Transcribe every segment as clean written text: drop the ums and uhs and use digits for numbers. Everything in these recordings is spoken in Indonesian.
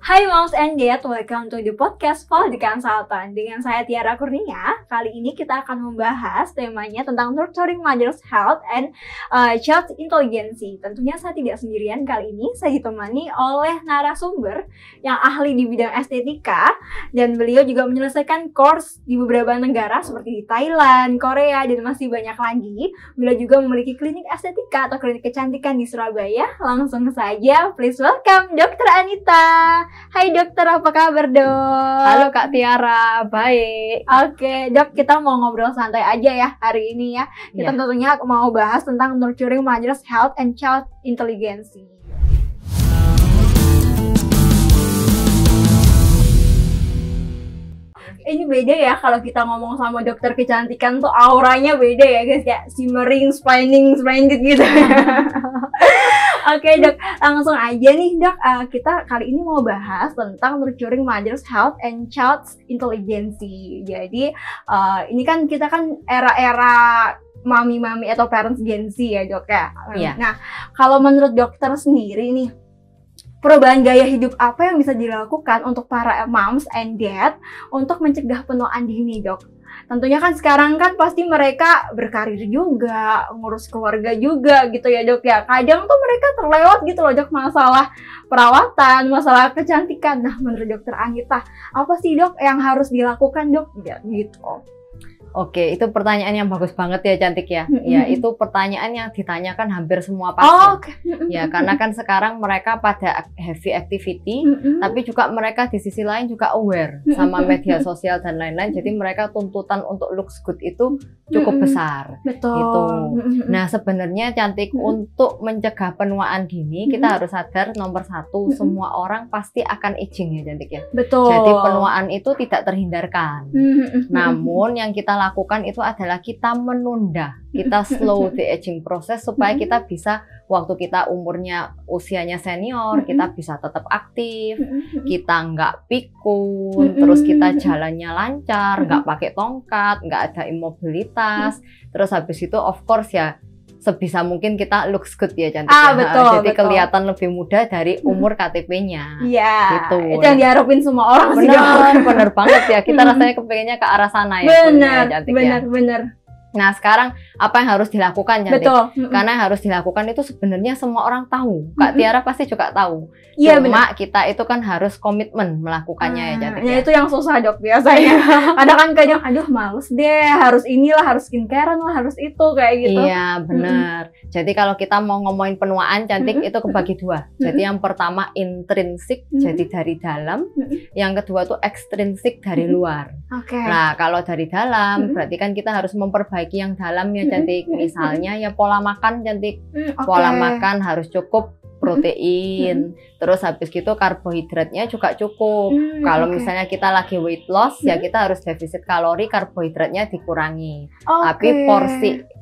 Hai Moms and Dad, welcome to the podcast Quality Consultant. Dengan saya Tiara Kurnia. Kali ini kita akan membahas temanya tentang nurturing mother's health and child intelligence. Tentunya saya tidak sendirian kali ini, saya ditemani oleh narasumber yang ahli di bidang estetika dan beliau juga menyelesaikan course di beberapa negara seperti di Thailand, Korea, dan masih banyak lagi. Beliau juga memiliki klinik estetika atau klinik kecantikan di Surabaya. Langsung saja, please welcome Dr. Anita. Hai dokter, apa kabar dok? Halo Kak Tiara, baik. Oke dok, kita mau ngobrol santai aja ya hari ini ya. Kita tentunya mau bahas tentang nurturing mother's health and child intelligence. Ini beda ya kalau kita ngomong sama dokter kecantikan tuh auranya beda ya guys, ya shimmering, splendid gitu. Oke dok, langsung aja nih dok, kita kali ini mau bahas tentang nurturing mother's health and child's intelligence. Jadi ini kan kita kan era-era mami-mami atau parents Gen Z ya dok ya. Nah kalau menurut dokter sendiri nih, perubahan gaya hidup apa yang bisa dilakukan untuk para moms and dad untuk mencegah penuaan dini dok? Tentunya kan sekarang kan pasti mereka berkarir juga, ngurus keluarga juga gitu ya dok ya. Kadang tuh mereka terlewat gitu loh dok masalah perawatan, masalah kecantikan. Nah menurut dokter Anita, apa sih dok yang harus dilakukan dok? Ya gitu. Oke, itu pertanyaan yang bagus banget ya cantik ya. Ya, itu pertanyaan yang ditanyakan hampir semua pasien. Ya, karena kan sekarang mereka pada heavy activity, tapi juga mereka di sisi lain juga aware sama media sosial dan lain-lain. Jadi mereka tuntutan untuk looks good itu cukup besar. Betul. Gitu. Nah, sebenarnya cantik untuk mencegah penuaan dini, kita harus sadar nomor satu, semua orang pasti akan aging ya cantik ya. Betul. Jadi penuaan itu tidak terhindarkan. Namun yang kita lakukan itu adalah kita menunda, kita slow the aging process supaya kita bisa waktu kita usianya senior, kita bisa tetap aktif, kita nggak pikun, terus kita jalannya lancar, nggak pakai tongkat, nggak ada imobilitas, terus habis itu of course ya sebisa mungkin kita looks good ya cantik ya. Betul, jadi betul. Kelihatan lebih muda dari umur KTP-nya. Iya, gitu. Itu yang diharapin semua orang sih. Bener banget ya. Kita rasanya kepengennya ke arah sana ya. Bener. Nah sekarang apa yang harus dilakukan cantik? Betul. Karena yang harus dilakukan itu sebenarnya semua orang tahu. Kak Tiara pasti juga tahu. Iya, Cuma kita itu kan harus komitmen melakukannya ya cantik ya. Itu yang susah dok biasanya. Kadang aduh males deh, harus inilah, harus skincarean lah, harus itu kayak gitu. Iya benar. Jadi kalau kita mau ngomongin penuaan cantik itu kebagi dua. Jadi yang pertama intrinsik, jadi dari dalam. Yang kedua tuh ekstrinsik dari luar. Nah kalau dari dalam berarti kan kita harus memperbaiki yang dalam ya cantik. Misalnya ya pola makan cantik. Pola makan harus cukup protein, terus habis gitu karbohidratnya juga cukup. Kalau misalnya kita lagi weight loss ya kita harus defisit kalori, karbohidratnya dikurangi. Tapi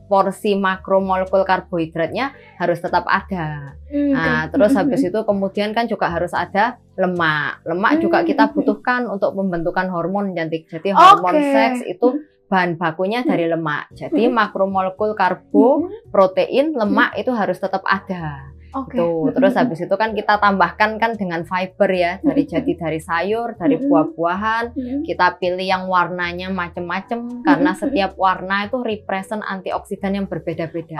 porsi makromolekul karbohidratnya harus tetap ada. Nah, terus habis itu kemudian kan juga harus ada lemak. Lemak juga kita butuhkan untuk pembentukan hormon cantik. Jadi hormon seks itu bahan bakunya dari lemak. Jadi makromolekul karbo, protein, lemak itu harus tetap ada. Tuh, terus habis itu kan kita tambahkan kan dengan fiber ya, dari sayur, dari buah-buahan. Kita pilih yang warnanya macem-macem karena setiap warna itu represent antioksidan yang berbeda-beda.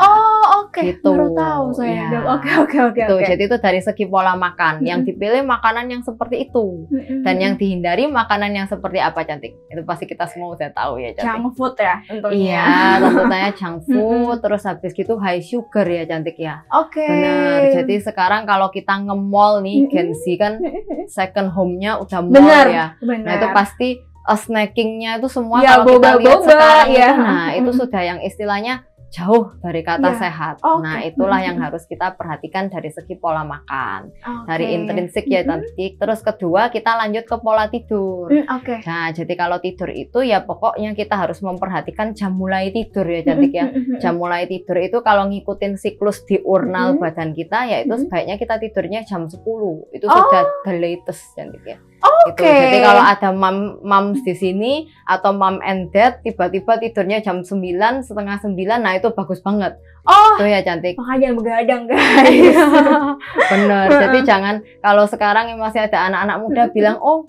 Gitu. Baru tahu saya. Oke. Jadi itu dari segi pola makan. Yang dipilih makanan yang seperti itu. Dan yang dihindari makanan yang seperti apa cantik? Itu pasti kita semua udah tahu ya cantik. Junk food ya tentunya. Iya, tentunya junk food. Terus habis gitu high sugar ya cantik ya. Benar. Jadi sekarang kalau kita nge-mall nih, Gen Z kan second home-nya udah mall ya. Nah itu pasti snackingnya itu semua kalau kita lihat sekarang itu, nah itu sudah yang istilahnya jauh dari kata sehat. Nah itulah yang harus kita perhatikan dari segi pola makan, dari intrinsik ya cantik. Terus kedua kita lanjut ke pola tidur. Nah jadi kalau tidur itu ya pokoknya kita harus memperhatikan jam mulai tidur ya cantik ya. Jam mulai tidur itu kalau ngikutin siklus diurnal badan kita ya itu sebaiknya kita tidurnya jam 10. Itu sudah the latest cantik ya. Gitu. Jadi kalau ada moms di sini atau mom and dad tiba-tiba tidurnya jam 9, setengah 9, nah itu bagus banget. Oh, tuh ya cantik. Makanya begadang guys. Bener. Jadi jangan kalau sekarang masih ada anak-anak muda bilang, oh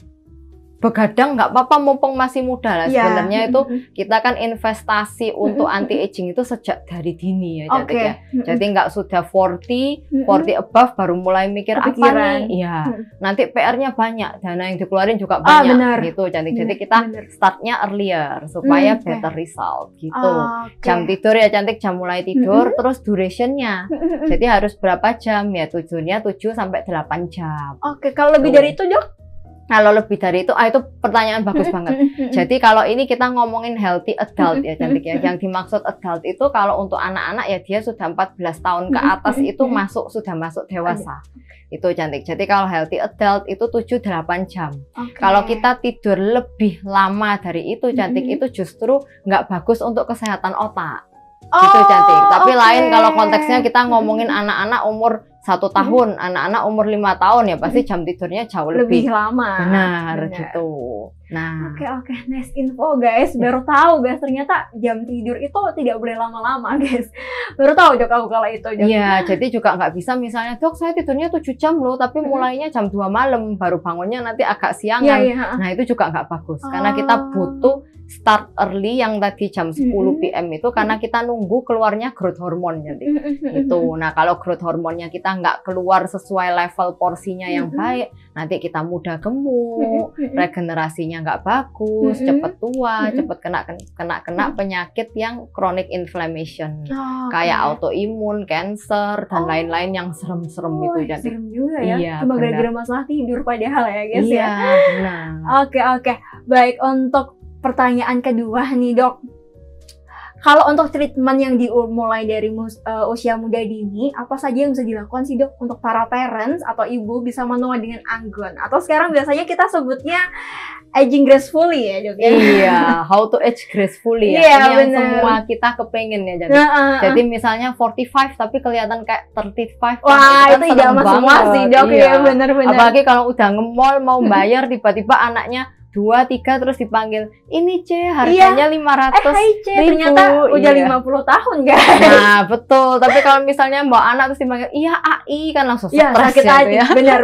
begadang nggak apa-apa mumpung masih muda lah. Sebenarnya itu kita kan investasi untuk anti aging itu sejak dari dini ya cantik ya. Jadi nggak sudah 40 above baru mulai mikir apa nih. Ya, nanti PR-nya banyak, dana yang dikeluarin juga banyak gitu cantik. Jadi kita startnya earlier supaya better result gitu. Jam tidur ya cantik, jam mulai tidur, terus durationnya. Jadi harus berapa jam ya? Tujuannya 7 sampai 8 jam. Oke, kalau lebih dari itu Dok? Kalau lebih dari itu, itu pertanyaan bagus banget. Jadi kalau ini kita ngomongin healthy adult ya cantik ya. Yang dimaksud adult itu kalau untuk anak-anak ya dia sudah 14 tahun ke atas itu sudah masuk dewasa. Itu cantik. Jadi kalau healthy adult itu 7-8 jam. Kalau kita tidur lebih lama dari itu cantik, itu justru nggak bagus untuk kesehatan otak. Gitu cantik. Tapi lain kalau konteksnya kita ngomongin anak-anak umur 1 tahun, anak-anak umur 5 tahun ya pasti jam tidurnya jauh lebih lama. Benar gitu. Nah, oke, nice info guys. Baru tahu guys ternyata jam tidur itu tidak boleh lama-lama guys. Baru tahu Dok aku kalau itu. Iya, jadi juga nggak bisa misalnya Dok saya tidurnya 7 jam loh, tapi mulainya jam 2 malam, baru bangunnya nanti agak siangan. Nah itu juga nggak bagus karena kita butuh start early yang tadi jam 10 PM itu karena kita nunggu keluarnya growth hormone jadi itu. Nah kalau growth hormonnya kita nggak keluar sesuai level porsinya yang baik, nanti kita mudah gemuk, regenerasinya nggak bagus, cepet tua, cepet kena penyakit yang chronic inflammation kayak autoimun, cancer dan lain-lain yang serem-serem itu jadi. Serem juga ya. Iya, cuma gara-gara masalah tidur padahal ya guys ya. Benar. Oke. Baik, untuk pertanyaan kedua nih Dok, kalau untuk treatment yang dimulai dari usia muda dini, apa saja yang bisa dilakukan sih Dok untuk para parents atau ibu bisa menua dengan anggun? Atau sekarang biasanya kita sebutnya aging gracefully ya Dok? Iya, how to age gracefully ya. Ini yang semua kita kepengen ya jadi. Jadi misalnya 45 tapi kelihatan kayak 35. Wah itu idaman semua sih Dok ya, bener-bener. Apalagi kalau udah nge-mall mau bayar tiba-tiba anaknya 2-3 terus dipanggil ini C harganya 500 hai C ternyata udah 50 tahun guys. Nah betul, tapi kalau misalnya mbak anak terus dipanggil iya AI kan langsung stres sakit hati ya. Benar.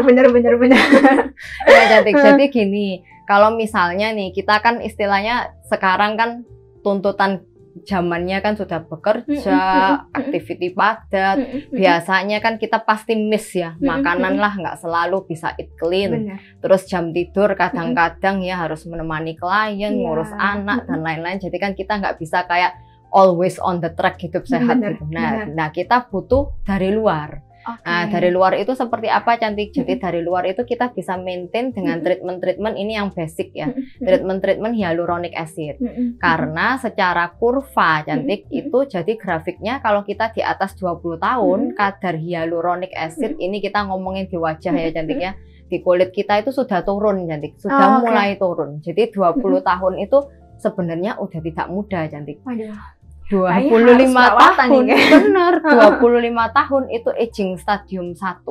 Ya cantik. Jadi gini, kalau misalnya nih kita kan istilahnya sekarang kan tuntutan zamannya kan sudah bekerja, activity padat, biasanya kan kita pasti miss ya, makanan lah nggak selalu bisa eat clean, terus jam tidur kadang-kadang ya harus menemani klien, ngurus anak dan lain-lain, jadi kan kita nggak bisa kayak always on the track hidup sehat gitu. Nah kita butuh dari luar. Nah, dari luar itu seperti apa cantik? Jadi dari luar itu kita bisa maintain dengan treatment-treatment ini yang basic ya. Treatment-treatment hyaluronic acid. Karena secara kurva cantik itu jadi grafiknya kalau kita di atas 20 tahun kadar hyaluronic acid ini kita ngomongin di wajah ya cantik ya. Di kulit kita itu sudah turun cantik, sudah mulai turun. Jadi 20 tahun itu sebenarnya udah tidak muda cantik. 25 tahun, bener, 25 tahun itu aging stadium 1.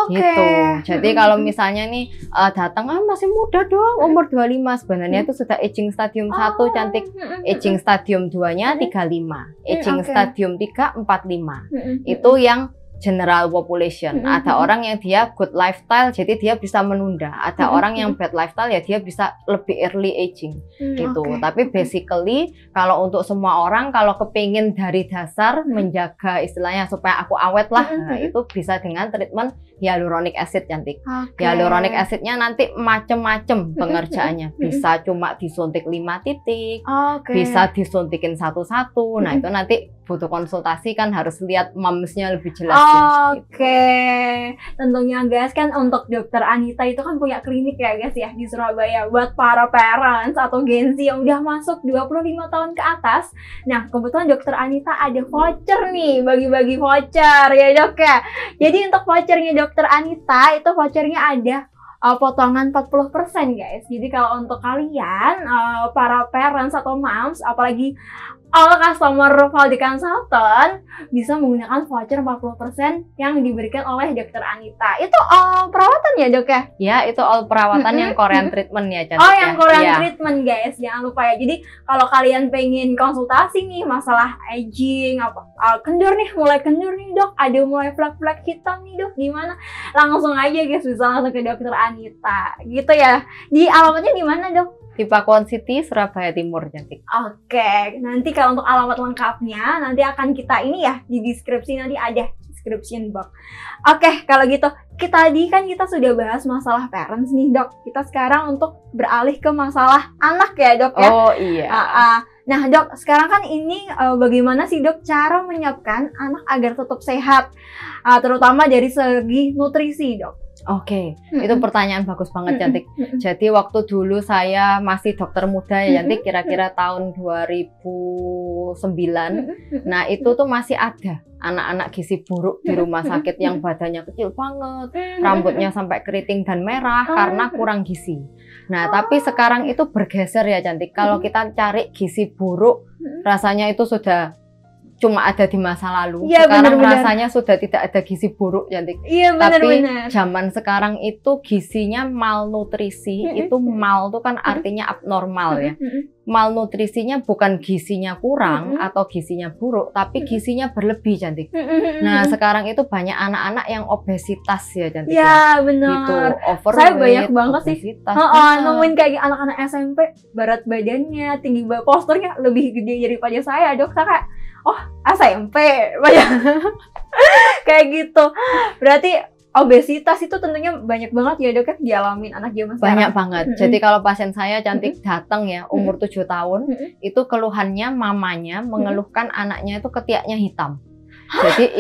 Gitu. Jadi kalau misalnya nih datang masih muda dong, umur 25, sebenarnya itu sudah aging stadium 1 cantik. Aging stadium 2-nya 35, aging stadium 3 45. Itu yang general population. Ada orang yang dia good lifestyle jadi dia bisa menunda. Ada orang yang bad lifestyle ya dia bisa lebih early aging gitu. Tapi basically kalau untuk semua orang kalau kepingin dari dasar menjaga istilahnya supaya aku awet lah, nah, itu bisa dengan treatment hyaluronic acid cantik. Hyaluronic acidnya nanti macem-macem pengerjaannya. Bisa cuma disuntik 5 titik, bisa disuntikin satu-satu. Nah itu nanti butuh konsultasi kan harus lihat momsnya lebih jelas. Tentunya guys kan untuk Dokter Anita itu kan punya klinik ya guys ya di Surabaya buat para parents atau Gen Z yang udah masuk 25 tahun ke atas. Nah kebetulan Dokter Anita ada voucher nih, bagi-bagi voucher ya Dok ya. Jadi untuk vouchernya Dokter Anita itu vouchernya ada potongan 40% guys. Jadi kalau untuk kalian para parents atau moms, apalagi all customer Valdi Consultant bisa menggunakan voucher 40% yang diberikan oleh Dokter Anita. Itu all perawatan ya dok ya? Ya, itu all perawatan yang Korean treatment ya cantik. Oh yang Korean treatment guys, jangan lupa ya. Jadi kalau kalian pengen konsultasi nih masalah aging, kendur nih, mulai kendur nih dok, ada mulai flek-flek hitam nih dok, gimana? Langsung aja guys, bisa langsung ke Dokter Anita gitu ya. Di alamatnya di mana dok? Di Pakuan City, Surabaya Timur cantik. Oke, nanti kalau untuk alamat lengkapnya nanti akan kita ini ya di deskripsi, nanti ada description box. Oke, kalau gitu kita sudah bahas masalah parents nih dok. Kita sekarang untuk beralih ke masalah anak ya dok ya. Oh iya. Nah dok, sekarang kan ini bagaimana sih dok cara menyiapkan anak agar tetap sehat, terutama dari segi nutrisi dok? Oke, itu pertanyaan bagus banget cantik. Jadi waktu dulu saya masih dokter muda ya cantik, kira-kira tahun 2009. Nah itu tuh masih ada anak-anak gizi buruk di rumah sakit yang badannya kecil banget, rambutnya sampai keriting dan merah karena kurang gizi. Nah tapi sekarang itu bergeser ya cantik. Kalau kita cari gizi buruk, rasanya itu sudah cuma ada di masa lalu. Ya, sekarang rasanya sudah tidak ada gizi buruk cantik. Iya, tapi zaman sekarang itu gizinya malnutrisi. Itu mal itu kan artinya abnormal ya. Malnutrisinya bukan gizinya kurang atau gizinya buruk, tapi gizinya berlebih cantik. Nah sekarang itu banyak anak-anak yang obesitas ya cantik. Ya benar. Gitu, overweight, saya banyak banget obesitas, sih nemuin kayak anak-anak SMP berat badannya, tinggi posturnya lebih gede daripada saya dok. Saya kayak oh SMP banyak kayak gitu. Berarti obesitas itu tentunya banyak banget ya dok ya dialamin anak zaman sekarang. Banyak banget. Jadi kalau pasien saya cantik datang ya umur 7 tahun, itu keluhannya mamanya mengeluhkan anaknya itu ketiaknya hitam. Jadi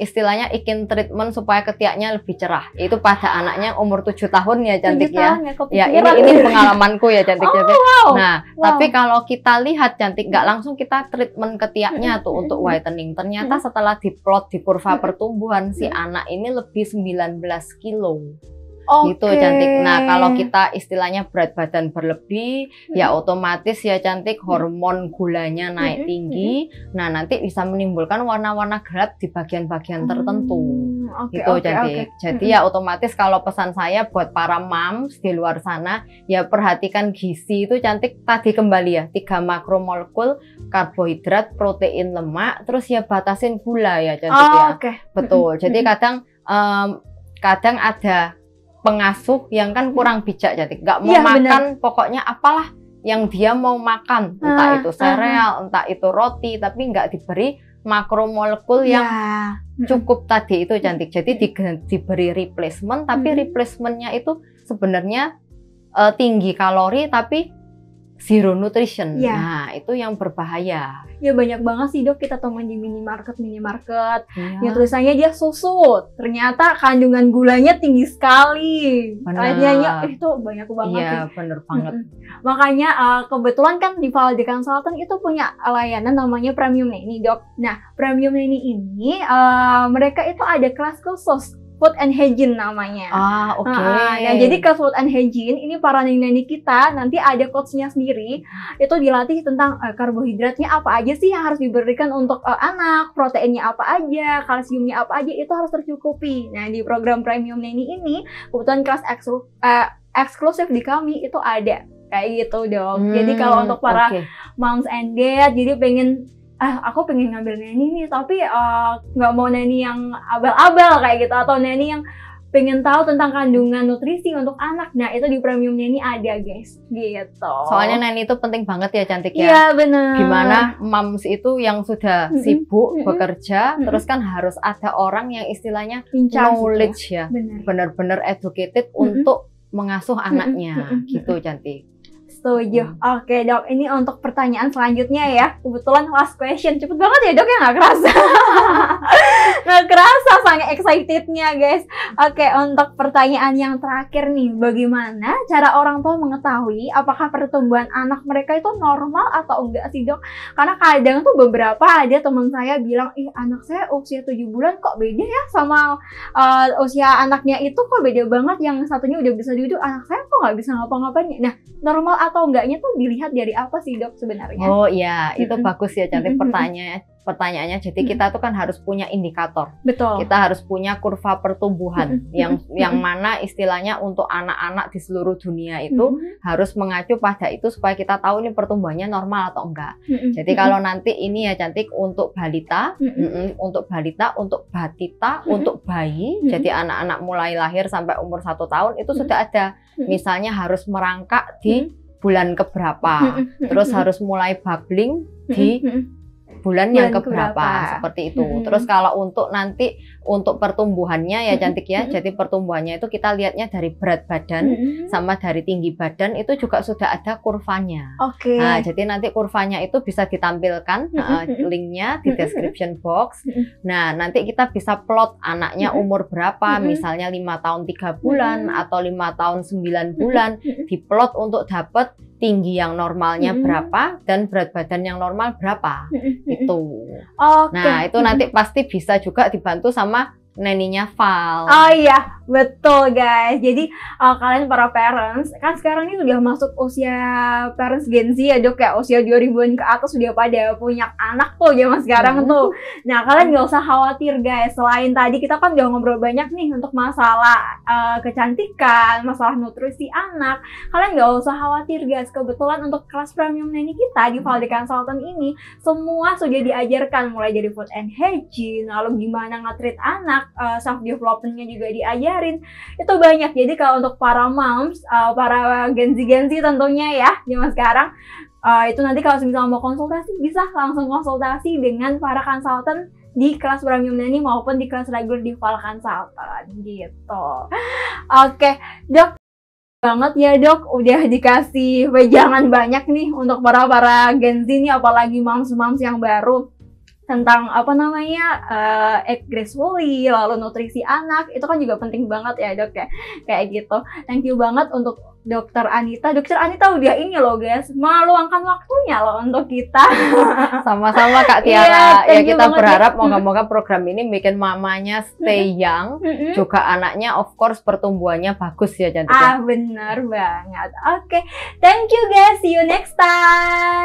istilahnya ingin treatment supaya ketiaknya lebih cerah. Itu pada anaknya umur 7 tahun ya cantik ya. Ya ini pengalamanku ya cantik. Wow. Nah, tapi kalau kita lihat cantik nggak langsung kita treatment ketiaknya tuh untuk whitening. Ternyata setelah diplot di kurva pertumbuhan si anak ini lebih 19 kilo. Gitu cantik. Nah kalau kita istilahnya berat badan berlebih ya otomatis ya cantik hormon gulanya naik tinggi. Nah nanti bisa menimbulkan warna-warna gelap di bagian-bagian tertentu. Gitu cantik. Jadi ya otomatis kalau pesan saya buat para moms di luar sana ya perhatikan gizi itu cantik. Tadi kembali ya 3 makromolekul karbohidrat, protein, lemak, terus ya batasin gula ya cantik ya. Betul. Jadi kadang ada pengasuh yang kan kurang bijak cantik, nggak mau makan pokoknya apalah yang dia mau makan, entah itu sereal, entah itu roti, tapi nggak diberi makromolekul yang cukup tadi itu cantik. Jadi diberi replacement, tapi replacementnya itu sebenarnya tinggi kalori tapi zero nutrition. Nah itu yang berbahaya. Ya banyak banget sih dok kita temuin di minimarket yang tulisannya dia susu, ternyata kandungan gulanya tinggi sekali. Kayaknya itu banyak banget. Iya bener banget. Makanya kebetulan kan di Valdi Consultant itu punya layanan namanya Premium Nanny dok. Nah Premium Nanny ini mereka itu ada kelas khusus Food and Hygiene namanya. Nah, jadi ke Food and Hygiene ini para neni kita nanti ada coachnya sendiri. Itu dilatih tentang karbohidratnya apa aja sih yang harus diberikan untuk anak, proteinnya apa aja, kalsiumnya apa aja, itu harus tercukupi. Nah di program Premium Nanny ini kebetulan kelas eksklusif di kami itu ada kayak gitu dong. Jadi kalau untuk para moms and dad, jadi pengen aku pengen ngambil neni nih, tapi nggak mau neni yang abal-abal kayak gitu, atau neni yang pengen tahu tentang kandungan nutrisi untuk anak. Nah itu di Premium Nanny ada guys, gitu. Soalnya neni itu penting banget ya cantik ya. Iya benar. Gimana moms itu yang sudah sibuk bekerja, terus kan harus ada orang yang istilahnya knowledge ya, benar-benar educated untuk mengasuh anaknya, gitu cantik. Setuju. Oke dok, ini untuk pertanyaan selanjutnya ya. Kebetulan last question, cepet banget ya dok ya, nggak kerasa. Nggak kerasa sangat excitednya guys. Oke, untuk pertanyaan yang terakhir nih, bagaimana cara orang tua mengetahui apakah pertumbuhan anak mereka itu normal atau enggak sih dok? Karena kadang tuh beberapa ada teman saya bilang, anak saya usia 7 bulan kok beda ya sama usia anaknya itu kok beda banget, yang satunya udah bisa duduk, anak saya kok nggak bisa ngapa-ngapain. Nah, normal atau enggaknya tuh dilihat dari apa sih dok sebenarnya? Oh iya, itu bagus ya Cantik pertanyaannya. Jadi kita tuh kan harus punya indikator. Betul. Kita harus punya kurva pertumbuhan yang mana istilahnya untuk anak-anak di seluruh dunia itu harus mengacu pada itu supaya kita tahu ini pertumbuhannya normal atau enggak. Jadi kalau nanti ini ya Cantik untuk balita, untuk batita, untuk bayi, jadi anak-anak mulai lahir sampai umur 1 tahun itu sudah ada. Misalnya harus merangkak di bulan keberapa, terus harus mulai bubbling di bulan yang keberapa, seperti itu. Terus kalau untuk nanti untuk pertumbuhannya ya Cantik ya, jadi pertumbuhannya itu kita lihatnya dari berat badan sama dari tinggi badan itu juga sudah ada kurvanya. Nah, jadi nanti kurvanya itu bisa ditampilkan linknya di description box. Nah, nanti kita bisa plot anaknya umur berapa, misalnya 5 tahun 3 bulan atau 5 tahun 9 bulan, diplot untuk dapat tinggi yang normalnya berapa dan berat badan yang normal berapa. Itu. Nah, itu nanti pasti bisa juga dibantu sama neninya Val. Oh iya, betul guys. Jadi kalian para parents, kan sekarang ini sudah masuk usia parents Gen Z ya dok ya, usia 2000-an ke atas sudah pada punya anak tuh zaman sekarang tuh. Nah, kalian nggak usah khawatir guys. Selain tadi kita kan udah ngobrol banyak nih untuk masalah kecantikan, masalah nutrisi anak. Kalian nggak usah khawatir guys. Kebetulan untuk kelas premium neni kita di Val The Consultant ini semua sudah diajarkan, mulai dari food and hygiene, lalu gimana nge-treat anak, self development-nya juga diajarin. Itu banyak. Jadi kalau untuk para moms, para Gen Z tentunya ya zaman sekarang, itu nanti kalau misalnya mau konsultasi bisa langsung konsultasi dengan para konsultan di kelas premium neni maupun di kelas reguler di Val Consultant gitu. Oke, dok, banget ya dok, udah dikasih wejangan banyak nih untuk para Gen Z nih, apalagi moms yang baru, tentang apa namanya egg gracefully, lalu nutrisi anak, itu kan juga penting banget ya dok ya, kayak gitu. Thank you banget untuk Dokter Anita. Dokter Anita udah ini loh guys, meluangkan waktunya loh untuk kita. Sama-sama Kak Tiara. Ya kita berharap moga-moga program ini bikin mamanya stay young, juga anaknya of course pertumbuhannya bagus ya Cantik. Bener banget. Oke, thank you guys, see you next time.